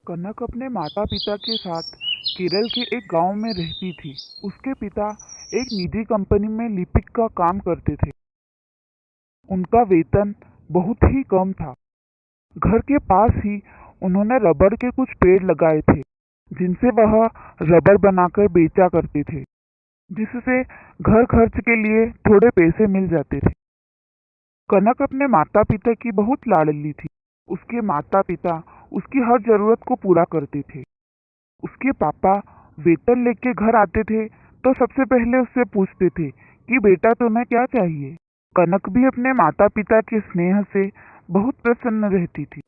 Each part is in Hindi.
कनक अपने माता पिता के साथ केरल के एक गांव में रहती थी। उसके पिता एक निजी कंपनी में लिपिक का काम करते थे। उनका वेतन बहुत ही कम था। घर के पास ही उन्होंने रबर के कुछ पेड़ लगाए थे, जिनसे वह रबर बनाकर बेचा करते थे, जिससे घर खर्च के लिए थोड़े पैसे मिल जाते थे। कनक अपने माता पिता की बहुत लाडली थी। उसके माता पिता उसकी हर जरूरत को पूरा करते थे। उसके पापा वेतन लेके घर आते थे तो सबसे पहले उससे पूछते थे कि बेटा तुम्हें क्या चाहिए। कनक भी अपने माता पिता के स्नेह से बहुत प्रसन्न रहती थी।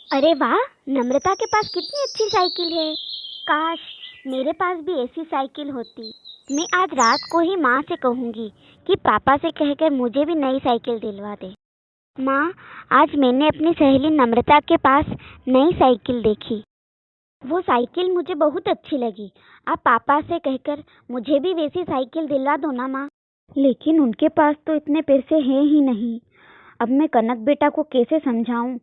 अरे वाह, नम्रता के पास कितनी अच्छी साइकिल है। काश मेरे पास भी ऐसी साइकिल होती। मैं आज रात को ही माँ से कहूँगी कि पापा से कहकर मुझे भी नई साइकिल दिलवा दे। माँ, आज मैंने अपनी सहेली नम्रता के पास नई साइकिल देखी। वो साइकिल मुझे बहुत अच्छी लगी। आप पापा से कहकर मुझे भी वैसी साइकिल दिलवा दो ना माँ। लेकिन उनके पास तो इतने पैसे हैं ही नहीं। अब मैं कनक बेटा को कैसे समझाऊं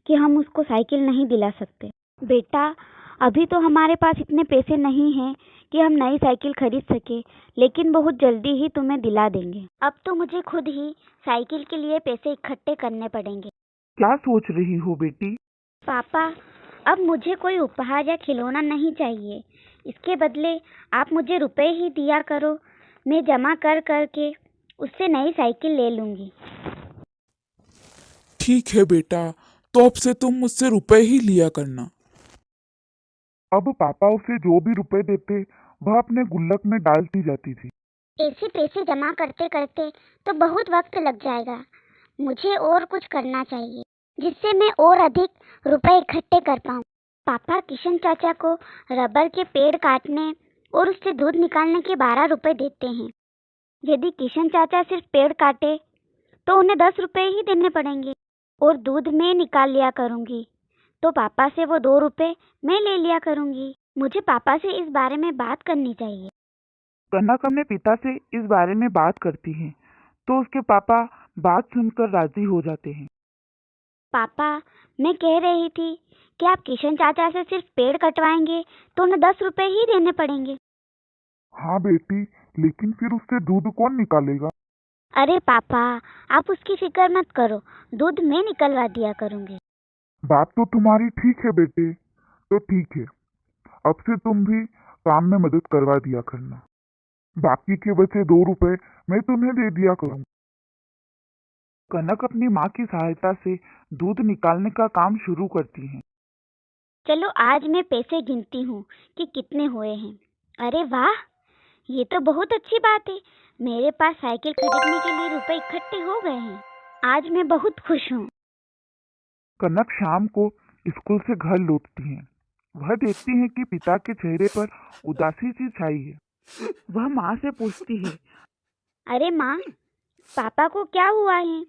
कि हम उसको साइकिल नहीं दिला सकते। बेटा, अभी तो हमारे पास इतने पैसे नहीं हैं कि हम नई साइकिल खरीद सके, लेकिन बहुत जल्दी ही तुम्हें दिला देंगे। अब तो मुझे खुद ही साइकिल के लिए पैसे इकट्ठे करने पड़ेंगे। क्या सोच रही हो बेटी? पापा, अब मुझे कोई उपहार या खिलौना नहीं चाहिए। इसके बदले आप मुझे रुपए ही दिया करो। मैं जमा कर करके उससे नई साइकिल ले लूंगी। ठीक है बेटा, तो अब से तुम मुझसे रुपए ही लिया करना। अब पापा उसे जो भी रुपए देते वह अपने गुल्लक में डालती जाती थी। ऐसे पैसे जमा करते करते तो बहुत वक्त लग जाएगा। मुझे और कुछ करना चाहिए जिससे मैं और अधिक रुपए इकट्ठे कर पाऊँ। पापा किशन चाचा को रबर के पेड़ काटने और उससे दूध निकालने के 12 रुपए देते हैं। यदि किशन चाचा सिर्फ पेड़ काटे तो उन्हें 10 रुपए ही देने पड़ेंगे और दूध मैं निकाल लिया करूँगी, तो पापा से वो 2 रुपए मैं ले लिया करूँगी। मुझे पापा से इस बारे में बात करनी चाहिए। कनक अपने पिता से इस बारे में बात करती है तो उसके पापा बात सुनकर राजी हो जाते हैं। पापा, मैं कह रही थी कि आप किशन चाचा से सिर्फ पेड़ कटवाएंगे तो उन्हें 10 रुपए ही देने पड़ेंगे। हाँ बेटी, लेकिन फिर उससे दूध कौन निकालेगा? अरे पापा, आप उसकी फिक्र मत करो, दूध मैं निकलवा दिया करूँगी। बात तो तुम्हारी ठीक है बेटे, तो ठीक है, अब से तुम भी काम में मदद करवा दिया करना। बाकी के बचे 2 रुपए मैं तुम्हें दे दिया करूँगा। कनक अपनी माँ की सहायता से दूध निकालने का काम शुरू करती है। चलो आज मैं पैसे गिनती हूँ कि कितने हुए हैं। अरे वाह, ये तो बहुत अच्छी बात है। मेरे पास साइकिल खरीदने के लिए रुपए इकट्ठे हो गए हैं। आज मैं बहुत खुश हूँ। कनक शाम को स्कूल से घर लौटती है। वह देखती है कि पिता के चेहरे पर उदासी सी छाई है। वह माँ से पूछती है, अरे माँ, पापा को क्या हुआ है?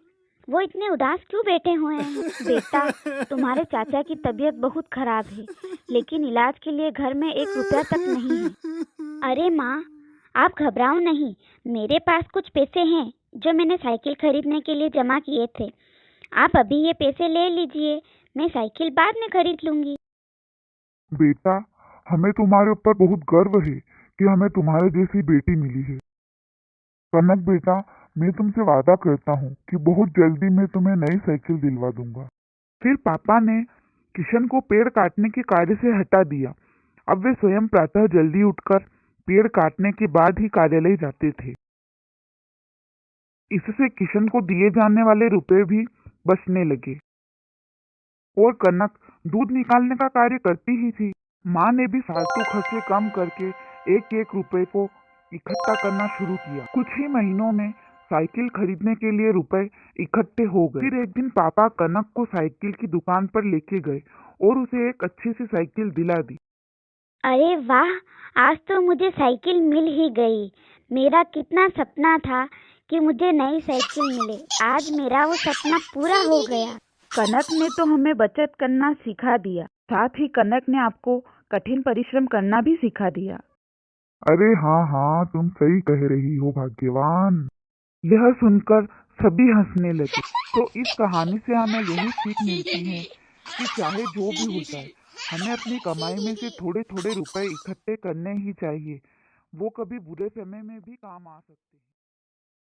वो इतने उदास क्यों बैठे हुए हैं? बेटा, तुम्हारे चाचा की तबीयत बहुत खराब है, लेकिन इलाज के लिए घर में 1 रुपया तक नहीं है। अरे माँ, आप घबराओ नहीं। मेरे पास कुछ पैसे हैं जो मैंने साइकिल खरीदने के लिए जमा किए थे। आप अभी ये पैसे ले लीजिए, मैं साइकिल बाद में खरीद लूंगी। बेटा, हमें तुम्हारे ऊपर बहुत गर्व है कि हमें तुम्हारे जैसी बेटी मिली है। कनक बेटा, मैं तुमसे वादा करता हूँ कि बहुत जल्दी मैं तुम्हें नई साइकिल दिलवा दूंगा। फिर पापा ने किशन को पेड़ काटने के कार्य से हटा दिया। अब वे स्वयं प्रातः जल्दी उठकर पेड़ काटने के बाद ही कार्यालय जाते थे। इससे किशन को दिए जाने वाले रुपए भी बचने लगे और कनक दूध निकालने का कार्य करती ही थी। माँ ने भी फालतू खर्चे कम करके एक एक रुपए को इकट्ठा करना शुरू किया। कुछ ही महीनों में साइकिल खरीदने के लिए रुपए इकट्ठे हो गए। फिर एक दिन पापा कनक को साइकिल की दुकान पर लेके गए और उसे एक अच्छी सी साइकिल दिला दी। अरे वाह, आज तो मुझे साइकिल मिल ही गई। मेरा कितना सपना था कि मुझे नई साइकिल मिले। आज मेरा वो सपना पूरा हो गया। कनक ने तो हमें बचत करना सिखा दिया, साथ ही कनक ने आपको कठिन परिश्रम करना भी सिखा दिया। अरे हाँ हाँ, तुम सही कह रही हो भाग्यवान। यह सुनकर सभी हंसने लगे। तो इस कहानी से हमें यही सीख मिलती है कि चाहे जो भी हो जाए, हमें अपनी कमाई में से थोड़े थोड़े रुपए इकट्ठे करने ही चाहिए। वो कभी बुरे समय में भी काम आ सकते हैं।